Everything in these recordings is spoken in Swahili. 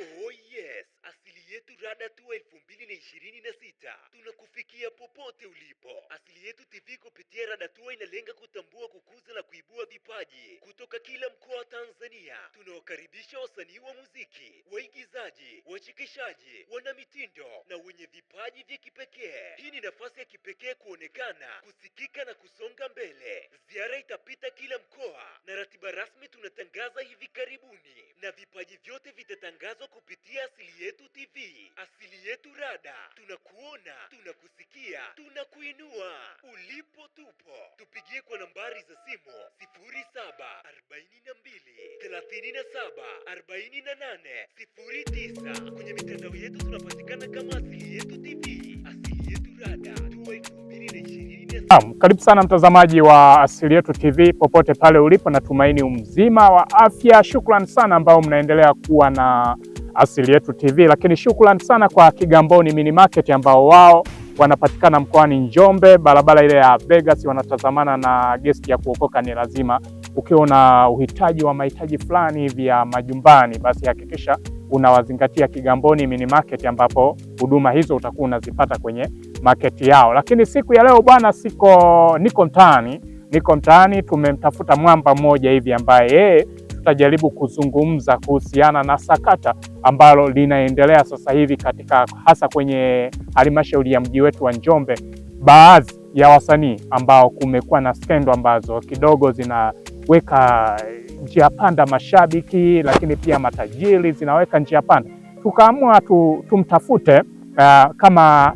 Oh yes, Asili Yetu Rada Tour 2026 tunakufikia popote ulipo. Asili Yetu TV kupitia Rada Tour inalenga kutambua, kukuza na kuibua vipaji kutoka kila mkoa wa Tanzania. Tunawakaribisha wasanii wa muziki, waigizaji, wachekeshaji, wanamitindo na wenye vipaji vya kipekee. Hii ni nafasi ya kipekee kuonekana, kusikika na kusonga mbele. Ziara itapita kila mkoa na ratiba rasmi tunatangaza hivi karibuni, na vipaji vyote vitatangazwa kupitia Asili Yetu TV. Asili Yetu Rada, tunakuona, tunakusikia, tunakuinua. Ulipo tupo. Tupigie kwa nambari za simu 0742 37 48 09. Kwenye mitandao yetu tunapatikana kama Asili Yetu TV. Asili Yetu Rada 2026. Karibu sana mtazamaji wa Asili Yetu TV popote pale ulipo, natumaini mzima wa afya. Shukrani sana ambao mnaendelea kuwa na Asili Yetu TV, lakini shukrani sana kwa Kigamboni Mini Market ambao wao wanapatikana mkoani Njombe, barabara ile ya Vegas, wanatazamana na gesti ya Kuokoka Ni Lazima. Ukiwa na uhitaji wa mahitaji fulani vya majumbani, basi hakikisha unawazingatia Kigamboni Mini Market, ambapo huduma hizo utakuwa unazipata kwenye market yao. Lakini siku ya leo bwana, niko mtaani, tumemtafuta mwamba mmoja hivi ambaye yeye tutajaribu kuzungumza kuhusiana na sakata ambalo linaendelea sasa hivi hasa kwenye halmashauri ya mji wetu wa Njombe. Baadhi ya wasanii ambao kumekuwa na skendo ambazo kidogo zinaweka njia panda mashabiki, lakini pia matajiri zinaweka njia panda. Tukaamua tumtafute kama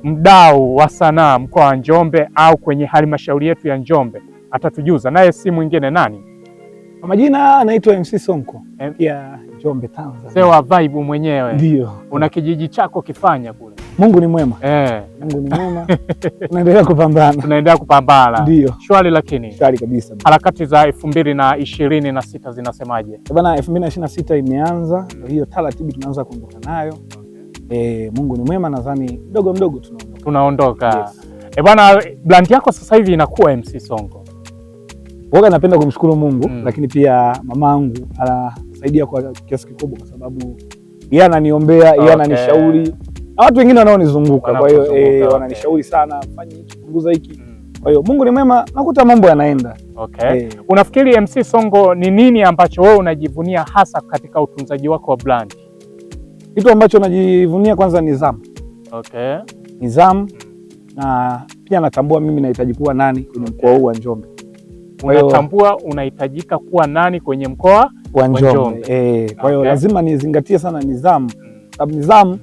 mdau wa sanaa mkoa wa Njombe au kwenye halmashauri yetu ya Njombe, atatujuza. Naye si mwingine nani? Kwa majina anaitwa MC Sonko ya Njombe, Tanzania. Sewa vibe mwenyewe. Ndio. Una kijiji chako kifanya kule. Mungu ni mwema. Mungu ni mwema. Tunaendelea kupambana. Ndio. Shwari, lakini shwari kabisa. Harakati za 2026 zinasemaje? Bwana, 2026 imeanza, ndio hiyo taratibu tunaanza kuondoka nayo. Mungu ni mwema, nadhani mdogo mdogo tunaondoka. Yes. Bwana, brand yako sasa hivi inakuwa MC Sonko. Waga napenda kumshukuru Mungu, lakini pia mamangu anasaidia kwa kiasi kikubwa, kwa sababu yeye ananiombea, yeye ananishauri, na watu wengine wanaonizunguka. Kwa hiyo wananishauri sana, fanya hiki, punguza hiki. Kwa hiyo Mungu ni mwema, nakuta mambo yanaenda. Unafikiri MC Sonko ni nini ambacho wewe unajivunia hasa katika utunzaji wako wa brand? Kitu ambacho najivunia kwanza ni nidhamu. Nidhamu, na pia natambua mimi nahitaji kuwa nani kwenye mkoa huu wa Njombe. Unatambua unahitajika kuwa nani kwenye mkoa wa Njombe. Kwa hiyo lazima nizingatie sana nidhamu, sababu nidhamu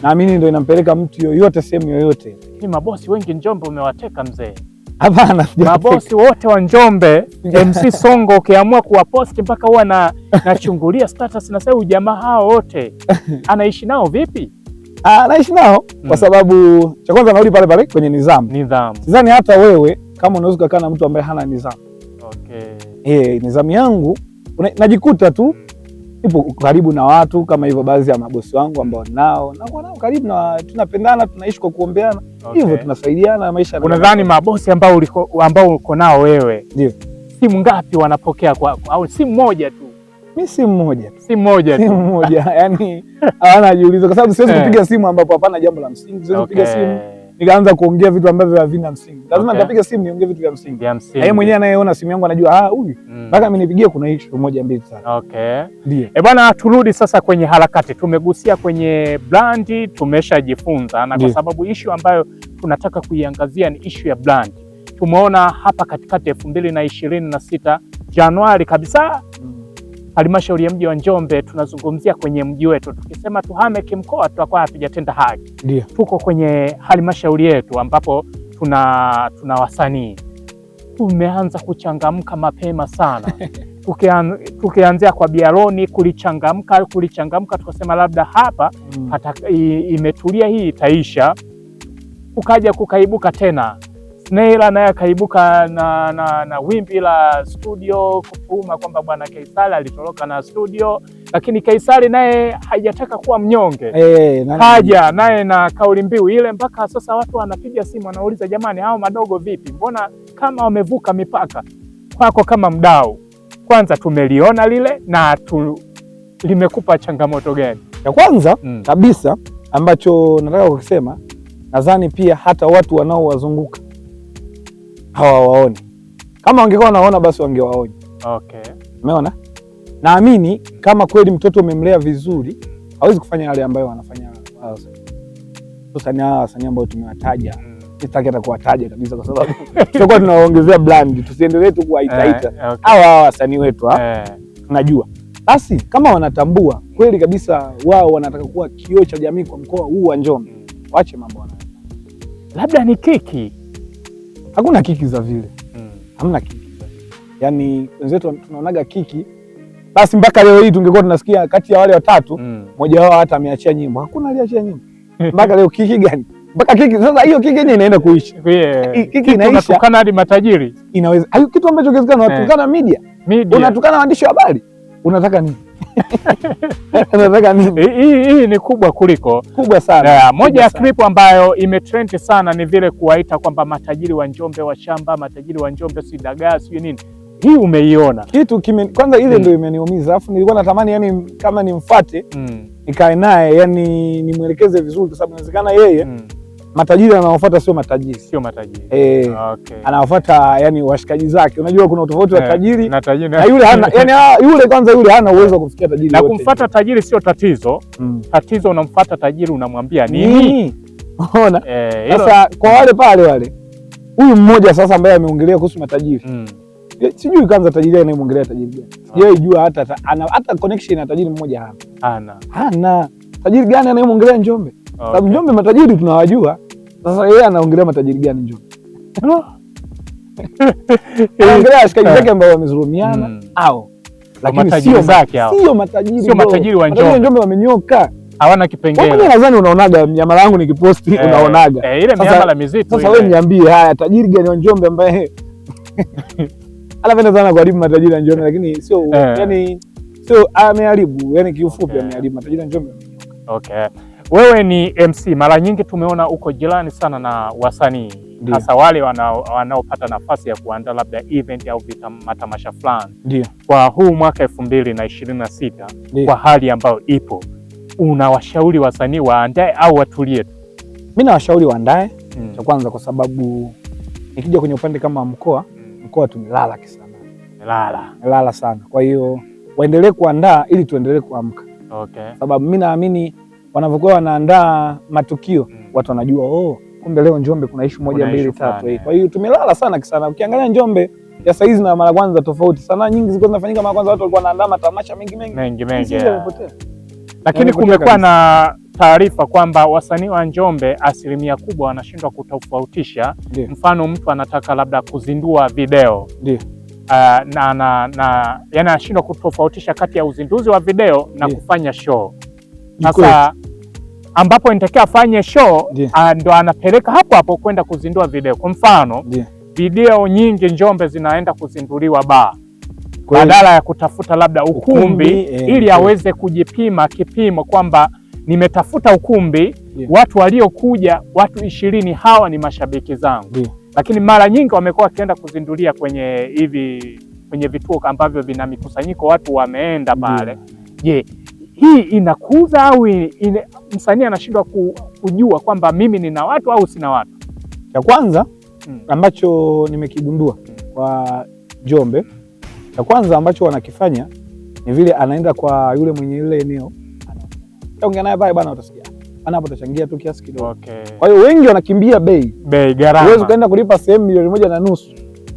naamini ndio inampeleka mtu yoyote sehemu yoyote. Ni mabosi wengi Njombe umewateka mzee. Hapana, mabosi wote wa Njombe MC Sonko ukiamua kuwaposti mpaka huwa nachungulia status na sasa jamaa hao wote anaishi nao vipi? Naishi nao kwa sababu cha kwanza narudi pale pale kwenye nidhamu. Sidhani hata wewe kama unaweza kukaa na mtu ambaye hana nidhamu. Nidhamu yangu najikuta tu ipo karibu na watu kama hivyo, baadhi ya mabosi wangu ambao nao karibu, na tunapendana, tunaishi kwa kuombeana. Hivyo tunasaidiana maisha. Unadhani mabosi ambao uko nao wewe, ndio simu ngapi wanapokea au simu moja tu? Mimi simu moja tu. Simu moja. Yaani hawana jiulizo, kwa sababu siwezi kupiga simu ambapo hapana jambo la msingi. Siwezi kupiga simu nikaanza kuongea vitu ambavyo havina msingi. Lazima nitapiga simu niongee vitu vya msingi. Yeye mwenyewe anayeona simu yangu anajua huyu mpaka mimi nipigie kuna issue moja mbili sana. Ndio. Bwana, turudi sasa kwenye harakati. Tumegusia kwenye brandi, tumeshajifunza, na kwa sababu issue ambayo tunataka kuiangazia ni issue ya brand. Tumeona hapa katikati 2026 Januari kabisa, halmashauri ya mji wa Njombe, tunazungumzia kwenye mji wetu. Tukisema tuhame kimkoa tutakuwa hatujatenda haki. Ndio. Tuko kwenye halmashauri yetu ambapo tuna wasanii. Tumeanza kuchangamka mapema sana. Tukianzia kwa Biaroni kulichangamka, tukasema labda hapa imetulia, hii itaisha. Kukaibuka tena Snaila naye akaibuka na wimbi la studio kufuma kwamba bwana Kaisari alitoroka na studio, lakini Kaisari naye hajataka kuwa mnyonge. Haja naye na kauli mbiu ile, mpaka sasa watu wanapiga simu wanauliza, jamani, hao madogo vipi? Mbona kama wamevuka mipaka? Kwako kama mdau, kwanza tumeliona lile na limekupa changamoto gani? Cha kwanza kabisa ambacho nataka kukisema, nadhani pia hata watu wanaowazunguka hawawaoni. Kama wangekuwa wanaona basi wangewaona. Okay. Umeona? Naamini kama kweli mtoto umemlea vizuri, hawezi kufanya yale ambayo wanafanya wao. Sasa hawa wasanii ambao tumewataja, sitaki hata kuwataja kabisa kwa sababu tutakuwa tunawaongezea brand, tusiendelee tu kuwaita. Hawa wasanii wetu tunajua. Basi kama wanatambua kweli kabisa wao wanataka kuwa kioo cha jamii kwa mkoa huu wa Njombe, waache mambo wanayofanya. Labda ni kiki. Hakuna kiki za vile. Hamna kiki. Yaani wenzetu tunaonaga kiki. Basi mpaka leo hii tungekuwa tunasikia kati ya wale watatu mmoja wao hata ameachia nyimbo. Hakuna aliachia nyimbo. Mpaka leo kiki gani? Mpaka kiki sasa, hiyo kiki yenyewe inaenda kuisha. Kiki inaisha. Unatukana hadi matajiri. Inaweza. Hayo kitu ambacho kiwezekana, unatukana media. Unatukana waandishi wa habari. Unataka nini? Unataka nini? Hii ni kubwa kuliko. Kubwa sana. Moja ya clip ambayo imetrend sana ni vile kuwaita kwamba matajiri wa Njombe wa shamba, matajiri wa Njombe si dagaa, si nini. Hii umeiona? Kitu kwanza ile ndio imeniumiza. Alafu nilikuwa natamani yani kama nimfuate, nikae naye yani nimwelekeze vizuri, kwa sababu inawezekana yeye matajiri anaofuata sio matajiri. Okay. Anaofuata yani washikaji zake. Unajua kuna utofauti wa tajiri na yule hana yani yule kwanza yule hana uwezo wa kufikia tajiri wote. Na kumfuata tajiri sio tatizo. Tatizo unamfuata tajiri unamwambia nini? Unaona? Sasa kwa wale huyu mmoja sasa ambaye ameongelea kuhusu matajiri. Sijui kwanza tajiri anayemwongelea tajiri gani. Sijui jua hata connection na tajiri mmoja hana. Tajiri gani anayemwongelea Njombe? Sababu Njombe matajiri tunawajua. Sasa yeye anaongelea matajiri gani Njombe? Anaongelea washikaji zake ambao wamezulumiana au lakini sio zake hao. Sio matajiri wa Njombe. Njombe wamenyoka. Hawana kipengele. Mimi nadhani unaonaga miamala yangu nikiposti unaonaga. Ile miamala mizito. Sasa wewe niambie haya tajiri gani wa Njombe ambaye anapenda sana kuharibu matajiri wa Njombe, lakini sio yani sio ameharibu, yani kiufupi ameharibu matajiri wa Njombe. Okay. Wewe ni MC, mara nyingi tumeona uko jirani sana na wasanii, hasa wale wanaopata nafasi ya kuandaa labda event au matamasha fulani. Ndio. Kwa huu mwaka 2026 kwa hali ambayo ipo, unawashauri wasanii waandae au watulie tu? Mimi nawashauri waandae, cha kwanza kwa sababu nikija kwenye upande kama mkoa tumelala sana. Melala sana. Kwa hiyo waendelee kuandaa ili tuendelee kuamka. Okay. Sababu mimi naamini wanavyokuwa wanaandaa matukio watu wanajua kumbe leo Njombe kuna issue 1 2 3. Kwa hiyo tumelala sana. Ukiangalia Njombe ya saizi na mara kwanza tofauti. Sana nyingi zilikuwa zinafanyika mara kwanza, watu walikuwa wanaandaa matamasha mengi. Lakini kumekuwa na taarifa kwamba wasanii wa Njombe asilimia kubwa wanashindwa kutofautisha. Mfano mtu anataka labda kuzindua video. Na yani anashindwa kutofautisha kati ya uzinduzi wa video na kufanya show. Sasa ambapo inatakiwa afanye show ndo anapeleka hapo kwenda kuzindua video. Kwa mfano video nyingi Njombe zinaenda kuzinduliwa badala ya kutafuta labda ukumbi ili aweze kujipima kipimo kwamba nimetafuta ukumbi, watu waliokuja watu 20 hawa ni mashabiki zangu. Lakini mara nyingi wamekuwa wakienda kuzindulia kwenye vituo ambavyo vina mikusanyiko, watu wameenda pale. Je, hii inakuza au msanii anashindwa kujua kwamba mimi nina watu au sina watu? Cha kwanza ambacho nimekigundua kwa Njombe, cha kwanza ambacho wanakifanya ni vile anaenda kwa yule mwenye ile eneo, anaongea naye pale bwana, utasikia hapo utachangia tu kiasi kidogo. Kwa hiyo wengi wanakimbia bei gharama. Huwezi kaenda kulipa sehemu 1.5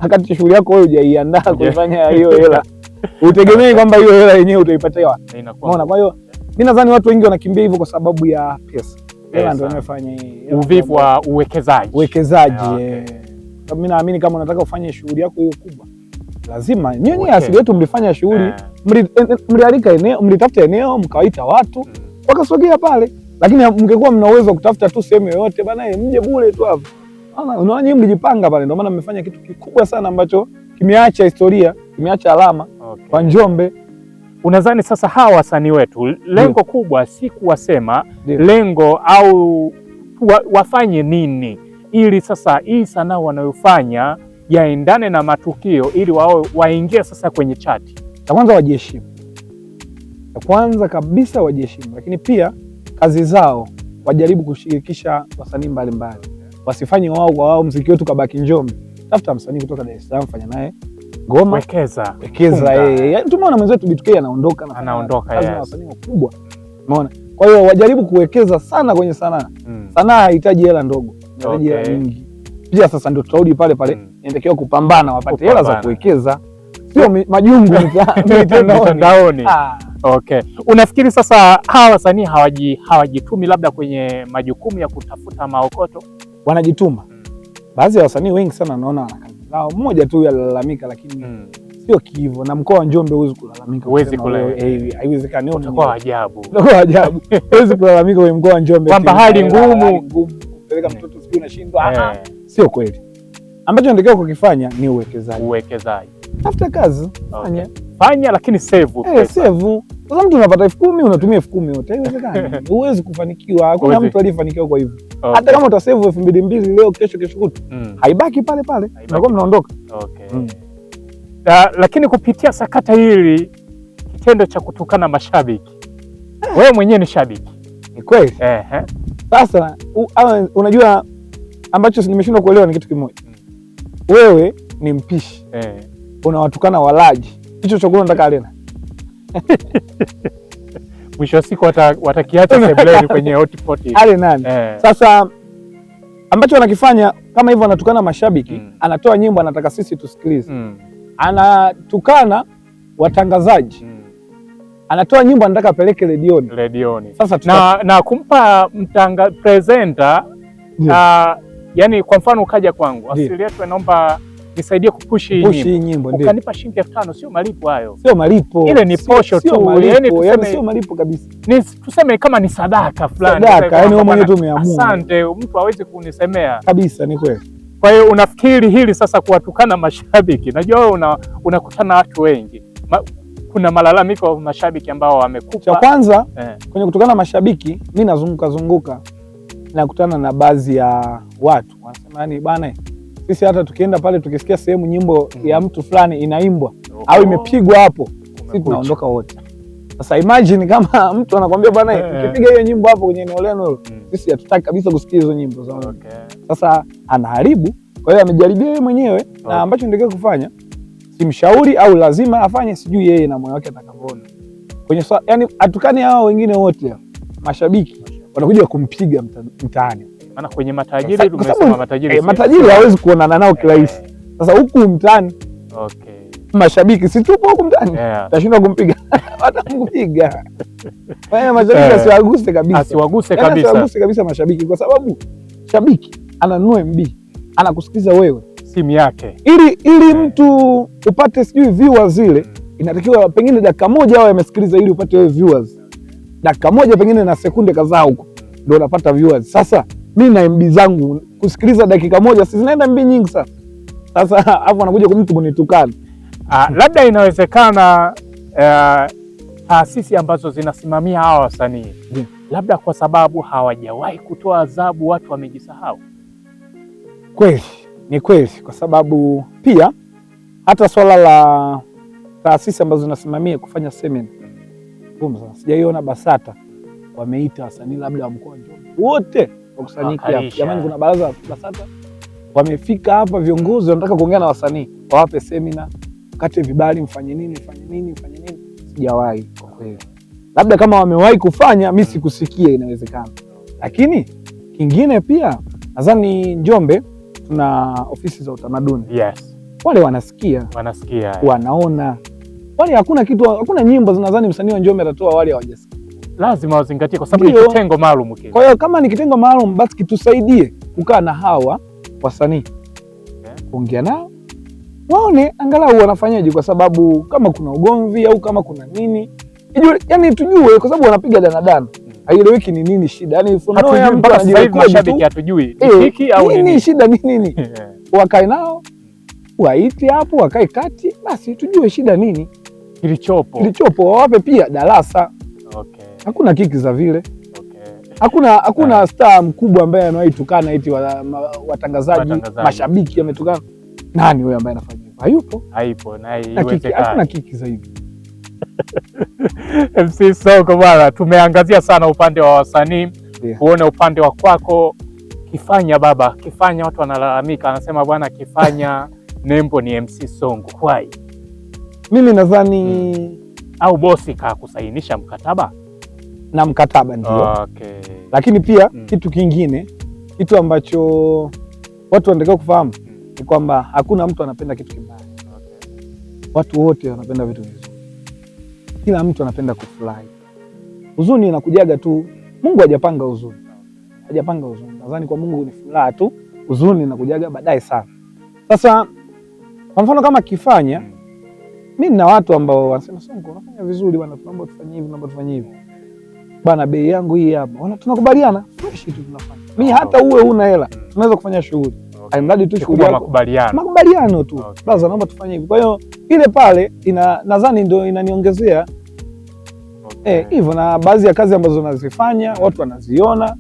wakati shughuli yako wewe hujaiandaa kufanya hiyo hela. Utegemee kwamba hiyo hela yenyewe utaipata wapi? Unaona? Kwa hiyo mimi nadhani watu wengi wanakimbia hivyo kwa sababu ya pesa. Hela ndio inafanya uvivu wa uwekezaji. Mimi naamini kama unataka ufanye shughuli yako hiyo kubwa, lazima nyinyi asili yetu mlifanya shughuli, mlialika eneo, mlitafuta eneo, mkawaita watu wakasogea pale. Lakini mngekuwa mna uwezo kutafuta tu sehemu yoyote bana, mje bure tu hapo. Unaona nyinyi mlijipanga pale, ndio maana mmefanya kitu kikubwa sana ambacho kimeacha historia, kimeacha alama kwa Njombe. Unadhani sasa hawa wasanii wetu lengo kubwa si kuwasema, lengo au wafanye nini ili sasa hii sanaa wanayofanya yaendane na matukio ili waingie sasa kwenye chati? Cha kwanza wajiheshimu. kwanza kabisa wajiheshimu, lakini pia kazi zao wajaribu kushirikisha wasanii mbalimbali, wasifanye wao kwa wao muziki wetu kabaki Njombe. Tafuta msanii kutoka Dar es Salaam, fanya naye ngoma, wekeza yeye. Yaani tumeona mwenzetu B2K anaondoka lazima wasanii wakubwa, umeona. Kwa hiyo wajaribu kuwekeza sana kwenye sanaa. Sanaa haihitaji hela ndogo, inahitaji hela nyingi. Pia sasa ndio tutarudi pale pale, inatakiwa kupambana wapate hela za kuwekeza, sio majungu mitandaoni. Okay. Unafikiri sasa hawa wasanii hawajitumi labda kwenye majukumu ya kutafuta maokoto? Wanajituma. Baadhi ya wasanii wengi sana naona wana kazi zao, mmoja tu yalalamika, lakini sio hivyo. Na mkoa wa Njombe huwezi kulalamika, haiwezekani. Utakuwa ajabu. Huwezi kulalamika kwenye mkoa wa Njombe kwamba hali ngumu, kupeleka mtoto sijui unashindwa. Sio kweli. Ambacho unatakiwa kukifanya ni uwekezaji. Tafuta kazi, fanya lakini save. Save. Sasa mtu unapata 10,000 unatumia 10,000 yote, haiwezekani. Huwezi kufanikiwa. Hakuna mtu aliyefanikiwa kwa hivyo. Hata kama utasave 2,000 leo, kesho kutu, haibaki pale pale. Unakuwa mnaondoka. Lakini kupitia sakata hili, kitendo cha kutukana mashabiki, wewe mwenyewe ni shabiki. Ni kweli? Sasa unajua ambacho nimeshindwa kuelewa ni kitu kimoja. Wewe ni mpishi. Unawatukana walaji. Hicho chakula nataka Arena. Mwisho wa siku watakiacha sebuleni kwenye hotpot. Ale nani? Sasa ambacho wanakifanya kama hivyo, anatukana mashabiki, anatoa nyimbo anataka sisi tusikilize. Anatukana watangazaji. Anatoa nyimbo anataka apeleke redioni. Sasa na kumpa presenter, yani kwa mfano ukaja kwangu, Asili Yetu naomba nisaidie kupushi hii nyimbo. Ukanipa shilingi 5,000, sio malipo hayo. Sio malipo. Ile ni posho tu. Yani sio malipo kabisa. Tuseme kama ni sadaka fulani. Sadaka, yani wewe mwenyewe tu umeamua. Asante, mtu hawezi kunisemea. Kabisa, ni kweli. Kwa hiyo unafikiri hili sasa kuwatukana mashabiki, najua wewe unakutana watu wengi. Kuna malalamiko ya mashabiki ambao wamekupa. Cha kwanza, kwenye kutukana mashabiki, mimi nazunguka nakutana na baadhi ya watu wanasema, yani bana, sisi hata tukienda pale tukisikia sehemu nyimbo ya mtu fulani inaimbwa au imepigwa hapo, sisi tunaondoka wote. Sasa imagine kama mtu anakuambia bana, ukipiga hiyo nyimbo hapo kwenye eneo lenu, sisi hatutaki kabisa kusikia hizo nyimbo za. Sasa anaharibu. Kwa hiyo amejaribia yeye mwenyewe, na ambacho ndio kufanya simshauri au lazima afanye, sijui yeye na moyo wake atakavyoona. Kwenye yani atukane hao wengine wote mashabiki wanakuja kumpiga mtaani. Maana kwenye matajiri tumesema matajiri hawezi kuonana nao kirahisi. Sasa huku mtaani mashabiki si tupo huku mtaani, tashindwa kumpiga. Watampiga. Kwa hiyo mashabiki asiwaguse kabisa mashabiki, kwa sababu shabiki ananunua MB, anakusikiza wewe simu yake. Ili mtu upate sijui viewers zile, inatakiwa pengine dakika moja au yamesikiliza ili upate wewe viewers. Dakika moja pengine na sekunde kadhaa huko ndio unapata viewers. Sasa mimi na MB zangu kusikiliza dakika moja, si zinaenda MB nyingi sana. Sasa hapo anakuja kwa mtu kunitukana. Labda inawezekana taasisi ambazo zinasimamia hawa wasanii, labda kwa sababu hawajawahi kutoa adhabu, watu wamejisahau. Kweli, ni kweli, kwa sababu pia hata swala la taasisi ambazo zinasimamia kufanya semina, sijaiona BASATA wameita wasanii labda wa mkoa wa Njombe wote wakusanyike hapa. Jamani, kuna baraza la BASATA wamefika hapa, viongozi wanataka kuongea na wasanii, wawape semina, kate vibali, mfanye nini. Sijawahi kwa kweli. Labda kama wamewahi kufanya, mimi sikusikia, inawezekana. Lakini kingine pia, nadhani Njombe tuna ofisi za utamaduni. Wale wanasikia, wanaona. Wale hakuna nyimbo zinadhani msanii wa Njombe atatoa wale hawajasikia. Lazima wazingatie, kwa sababu ni kitengo maalum kile. Kwa hiyo kama ni kitengo maalum, basi kitusaidie kukaa na hawa wasanii, kuongea nao, waone angalau wanafanyaje, kwa sababu kama kuna ugomvi au kama kuna nini, yani tujue, kwa sababu wanapiga danadana. Haieleweki ni nini shida. Yani funo ya mtu mashabiki hatujui hiki au nini shida ni nini. Wakae nao, waite hapo, wakae kati, basi tujue shida nini kilichopo, wawape pia darasa. Hakuna kiki za vile. Hakuna star mkubwa ambaye anawahi tukana eti watangazaji mashabiki ametukana. Nani wewe ambaye anafanya hivyo? Hayupo. Haipo, na haiwezekani. Hakuna kiki za hivyo. MC Songo bwana, tumeangazia sana upande wa wasanii, kuona upande wa kwako. Kifanya baba, Kifanya watu wanalalamika, anasema bwana Kifanya nembo ni MC Songo. Why? Mimi nadhani au bosi kakusainisha mkataba? Na mkataba ndio. Okay. Lakini pia kitu kingine, kitu ambacho watu wanatakiwa kufahamu ni kwamba hakuna mtu anapenda kitu kibaya. Okay. Watu wote wanapenda vitu vizuri. Kila mtu anapenda kufurahi. Huzuni inakujaga tu, Mungu hajapanga huzuni. Hajapanga huzuni. Nadhani kwa Mungu ni furaha tu, huzuni inakujaga baadaye sana. Sasa kwa mfano kama Kifanya, mimi na watu ambao wanasema Songo unafanya vizuri bwana, tunaomba tufanye hivi, tunaomba tufanye hivi. Bana bei yangu hii hapa. Tunakubaliana, fresh tu tunafanya. Mimi hata uwe una hela, tunaweza kufanya shughuli. Alimradi tu shughuli yako. Makubaliano tu. Basi naomba tufanye hivi. Kwa hiyo ile pale nadhani ndio inaniongezea hivyo, na baadhi ya kazi ambazo nazifanya watu wanaziona.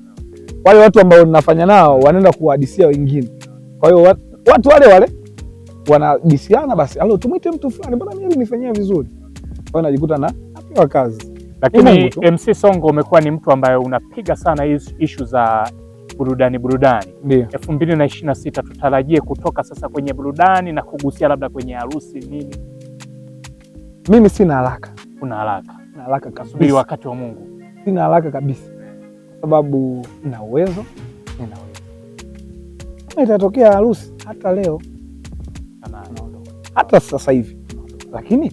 Wale watu ambao ninafanya nao wanaenda kuhadisia wengine. Kwa hiyo watu wale wanadisiana, basi tumwite mtu fulani, mbona mimi nifanyia vizuri. Kwa hiyo najikuta napewa kazi. Lakini MC Songo umekuwa ni mtu ambaye unapiga sana issue za burudani. 2026 tutarajie kutoka sasa kwenye burudani na kugusia labda kwenye harusi nini? Mimi sina haraka. Una haraka? Na haraka kabisa. Subiri wakati wa Mungu. Sina haraka kabisa. Sababu nina uwezo. Kama itatokea harusi hata leo naondoka. Hata sasa hivi. Lakini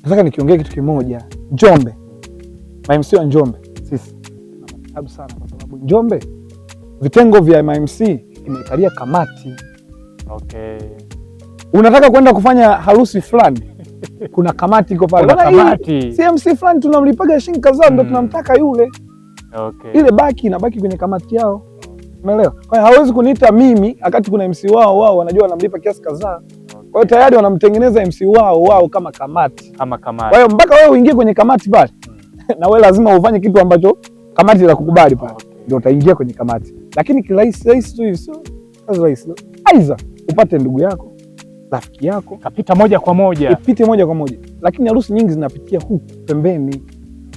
nataka nikiongea kitu kimoja. Njombe. MMC wa Njombe sisi tunamtabu sana kwa sababu Njombe vitengo vya MMC imekalia kamati. Okay. Unataka kwenda kufanya harusi fulani, kuna kamati iko pale. Kuna kamati. CMC fulani tunamlipaga shilingi kadhaa ndio tunamtaka yule. Okay. Ile baki inabaki kwenye kamati yao. Umeelewa? Kwa hiyo hawezi kuniita mimi wakati kuna MC wao wanajua wanamlipa kiasi kadhaa. Kwa hiyo tayari wanamtengeneza MC wao kama kamati. Kwa hiyo mpaka wewe uingie kwenye kamati pale na wewe lazima ufanye kitu ambacho kamati itakukubali pale. Ndio utaingia kwenye kamati. Lakini kirahisi tu hivi sio rahisi. Aiza upate ndugu yako, rafiki yako, kapita moja kwa moja. Ipite moja kwa moja. Lakini harusi nyingi zinapitia huku pembeni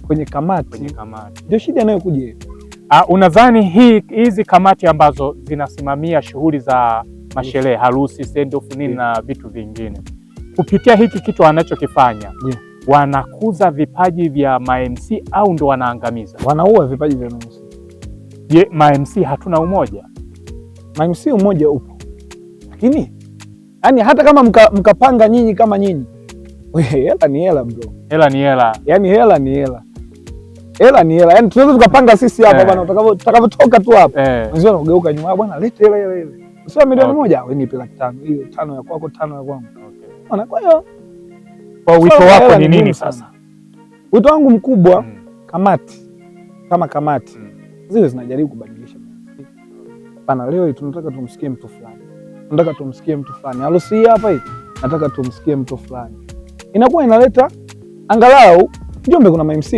kwenye kamati. Ndio shida inayokuja hiyo. Unadhani hizi kamati ambazo zinasimamia shughuli za masherehe, harusi, send off nini na vitu vingine, kupitia hiki kitu anachokifanya, wanakuza vipaji vya MMC au ndo wanaangamiza? Wanaua vipaji vya MMC. Je, MMC hatuna umoja? MMC umoja upo. Lakini yani hata kama mkapanga nyinyi kama nyinyi, hela ni hela bro. Hela ni hela. Yani hela ni hela. Hela ni hela. Yani tunaweza tukapanga sisi hapa bwana, utakavyotoka tu hapa. Mzee anageuka nyuma, bwana lete hela ile. Sio milioni moja, wewe nipe 500,000. Hiyo 5 ya kwako, 5 ya kwangu. Okay. Kwa hiyo kwa wito wako ni nini sasa? Wito wangu mkubwa, kamati kama kamati zile zinajaribu kubadilisha. Bana leo tunataka tumsikie mtu fulani. Tunataka tumsikie mtu fulani. Harusi hii hapa hii, nataka tumsikie mtu fulani. Inakuwa inaleta angalau Njombe kuna MMC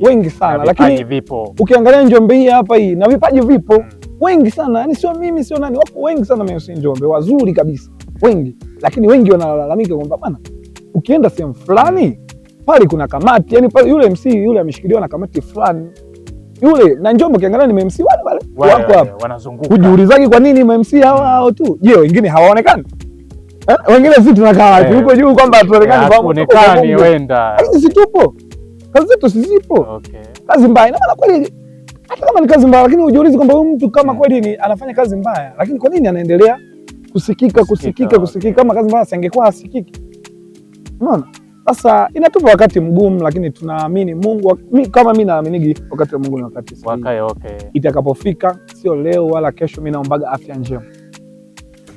wengi sana, lakini vipo. Ukiangalia Njombe hii hapa hii na vipaji vipo wengi sana. Yaani sio mimi sio nani, wapo wengi sana MMC Njombe wazuri kabisa. Wengi. Lakini wengi wanalalamika kwamba bana ukienda sehemu fulani pale kuna kamati, yani pale yule MC yule ameshikiliwa na kamati fulani. Yule na Njombe ukiangalia ni MMC wale wako hapo wanazunguka. Kujiulizaje kwa nini MMC hao tu? Je, wengine hawaonekani? Wengine sisi tunakaa tuko juu kwamba tuonekane kwa muonekani wenda. Sisi tupo. Kazi zetu sizipo. Okay. Kazi mbaya. Na maana kweli hata kama ni kazi mbaya, lakini ujiulize kwamba huyu mtu kama kweli ni anafanya kazi mbaya, lakini kwa nini anaendelea kusikika kama kazi mbaya asingekuwa asikiki? Unaona? Sasa inatupa wakati mgumu, lakini tunaamini Mungu. Kama mimi naaminigi wakati wa Mungu ni wakati sahihi. Okay. Itapofika, sio leo wala kesho. Mimi naombaga afya njema.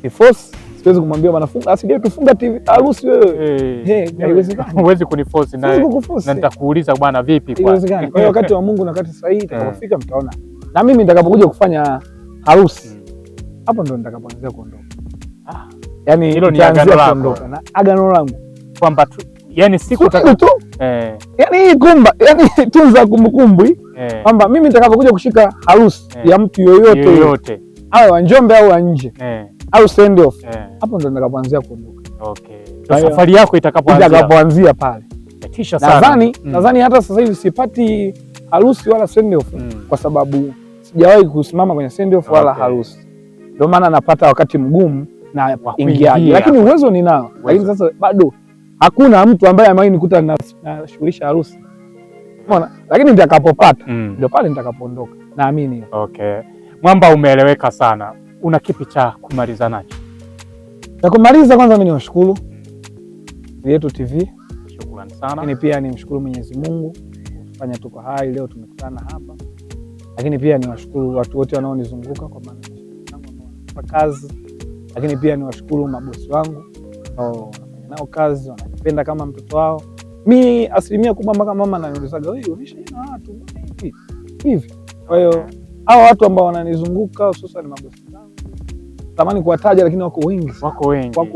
Force siwezi kumwambia bwana funga asije tufunga TV harusi wewe. Haiwezekani. Huwezi kuniforce na nitakuuliza bwana vipi kwa. Haiwezekani. Kwa hiyo wakati wa Mungu na wakati sahihi itakapofika mtaona. Na mimi nitakapokuja kufanya harusi hapo ndo nitakapoanza kuondoka. Yaani hilo ni agano lako. Na agano langu kwamba yani siku tu yani hii kumba yani tunza kumbukumbu kwamba mimi nitakapokuja kushika harusi ya mtu yoyote awe wa Njombe au wa nje au send off hapo ndo nitakapoanzia kuondoka. Okay. Safari yako itakapoanzia pale Nadhani hata sasa hivi sipati harusi wala send off kwa sababu sijawahi kusimama kwenye send off wala harusi. Ndio maana napata wakati mgumu na ingiaje, lakini uwezo ninao. Lakini sasa bado hakuna mtu ambaye amewahi nikuta nashughulisha harusi. Umeona? Lakini nitakapopata ndio pale nitakapoondoka. Naamini. Okay. Mwamba, umeeleweka sana. Una kipi cha kumaliza nacho? Cha kumaliza, kwanza mimi niwashukuru Asili TV. Shukrani sana. Lakini pia nimshukuru Mwenyezi Mungu kufanya tuko hai leo tumekutana hapa. Lakini pia niwashukuru watu wote wanaonizunguka kwa maana wananipa kazi. Lakini pia niwashukuru mabosi wangu ambao wanafanya nao kazi, wananipenda kama mtoto wao. Mimi asilimia kubwa mpaka mama ananiulizaga, wewe unaishi na watu hivi. Kwa hiyo hao watu ambao wananizunguka hususan mabosi zangu, tamani kuwataja lakini wako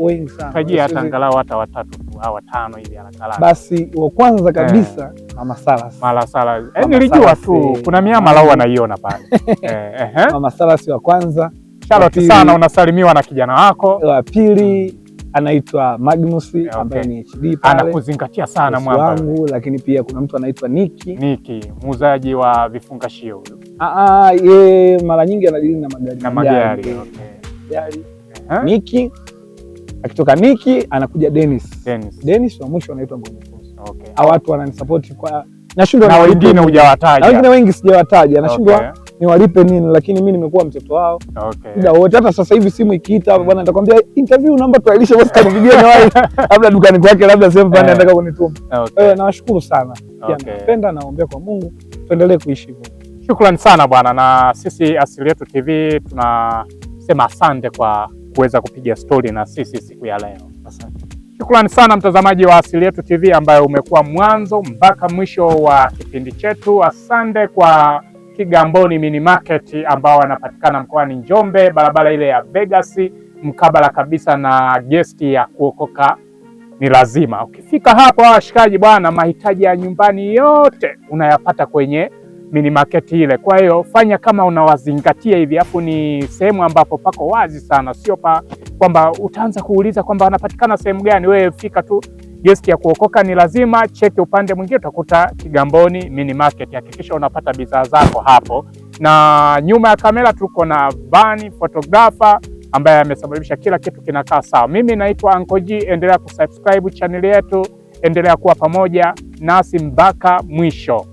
wengi sana. Tajia hata angalau hata watatu tu au watano hivi haraka. Basi wa kwanza kabisa Mama Salas. Nilijua tu kuna miamala au anaiona pale. Mama Salas wa kwanza. Charlotte sana, unasalimiwa na kijana wako. Wa pili anaitwa Magnus ambaye ni HD pale. Anakuzingatia sana Mwamba wangu, lakini pia kuna mtu anaitwa Niki, muuzaji wa vifungashio huyo. Ye mara nyingi anadili na magari. Gari. Niki. Akitoka Niki anakuja Dennis wa mwisho anaitwa Bonifos. Hao watu wananisupport kwa nashindwa na wengine hujawataja. Na wengine wengi sijawataja. Nashindwa niwalipe nini, lakini mimi nimekuwa mtoto wao. Muda wote, hata sasa hivi simu ikiita bwana nitakwambia interview naomba tuailishe basi kanipigie na wao. Labda dukani kwake, labda sehemu fulani anataka kunituma. Nawashukuru sana. Pia napenda, naombea kwa Mungu tuendelee kuishi hivyo. Shukrani sana bwana, na sisi Asili Yetu TV tunasema asante kwa kuweza kupiga story na sisi siku ya leo. Asante. Shukrani sana mtazamaji wa Asili Yetu TV ambaye umekuwa mwanzo mpaka mwisho wa kipindi chetu. Asante kwa Kigamboni Mini Market ambao wanapatikana mkoani Njombe, barabara ile ya Vegas, mkabala kabisa na gesti ya Kuokoka ni Lazima. Ukifika hapo washikaji bwana, mahitaji ya nyumbani yote unayapata kwenye mini market ile. Kwa hiyo fanya kama unawazingatia hivi, afu ni sehemu ambapo pako wazi sana, sio kwamba utaanza kuuliza kwamba wanapatikana sehemu gani. Wewe fika tu gesti ya Kuokoka ni Lazima, cheki upande mwingine utakuta Kigamboni Mini Market. Hakikisha unapata bidhaa zako hapo, na nyuma ya kamera tuko na Vani photographer ambaye amesababisha kila kitu kinakaa sawa. Mimi naitwa Uncle G, endelea kusubscribe channel yetu, endelea kuwa pamoja nasi mpaka mwisho.